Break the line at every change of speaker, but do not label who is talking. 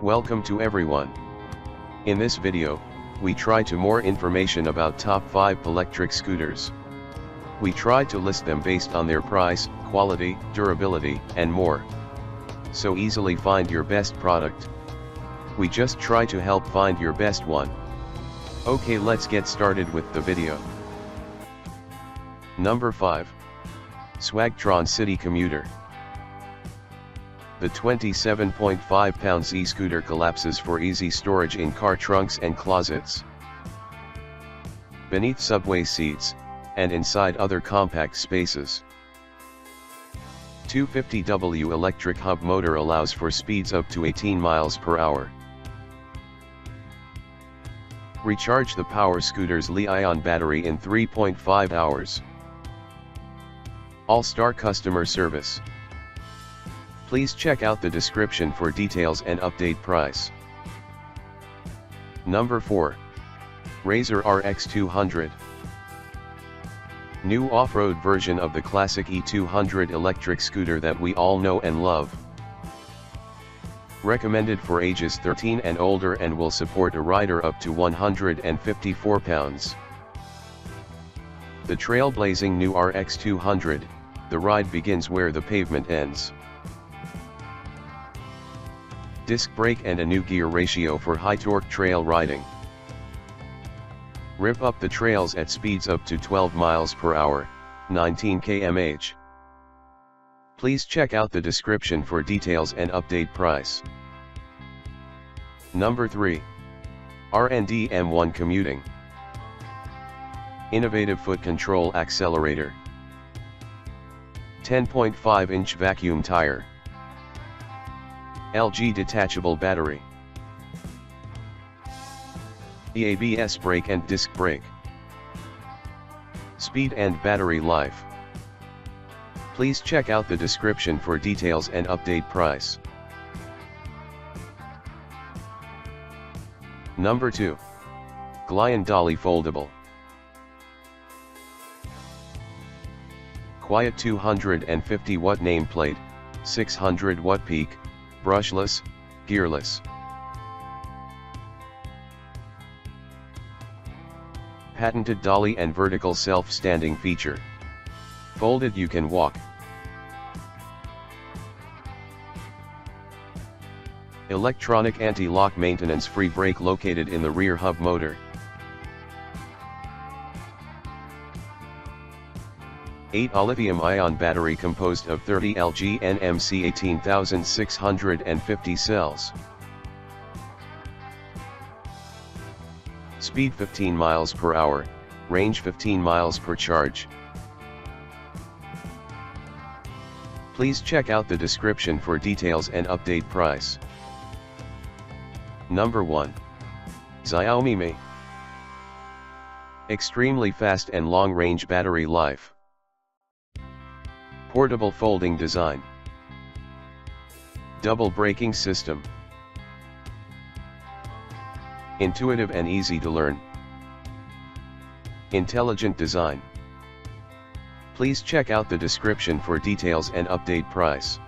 Welcome to everyone. In this video, we try to more information about top 5 electric scooters. We try to list them based on their price, quality, durability, and more. So easily find your best product. We just try to help find your best one. Okay, let's get started with the video. Number 5. Swagtron City Commuter. The 27.5-pound e-scooter collapses for easy storage in car trunks and closets, beneath subway seats, and inside other compact spaces. 250W electric hub motor allows for speeds up to 18 miles per hour. Recharge the power scooter's Li-ion battery in 3.5 hours. All-star customer service. Please check out the description for details and update price. Number 4. Razor RX 200. New off-road version of the classic E200 electric scooter that we all know and love. Recommended for ages 13 and older and will support a rider up to 154 pounds. The trailblazing new RX 200, the ride begins where the pavement ends. Disc brake and a new gear ratio for high torque trail riding. Rip up the trails at speeds up to 12 miles per hour, 19 km/h. Please check out the description for details and update price. Number 3. R&D M1 Commuting. Innovative foot control accelerator. 10.5-inch vacuum tire. LG detachable battery. ABS brake and disc brake. Speed and battery life. Please check out the description for details and update price. Number 2. Glion Dolly Foldable. Quiet 250 watt nameplate, 600 watt peak, brushless, gearless. Patented dolly and vertical self-standing feature. Folded you can walk. Electronic anti-lock maintenance-free brake located in the rear hub motor. 8 lithium-ion battery composed of 30 LG NMC 18650 cells. Speed 15 miles per hour, range 15 miles per charge. Please check out the description for details and update price. Number 1. Xiaomi Mi. Extremely fast and long-range battery life. Portable folding design. Double braking system. Intuitive and easy to learn. Intelligent design. Please check out the description for details and update price.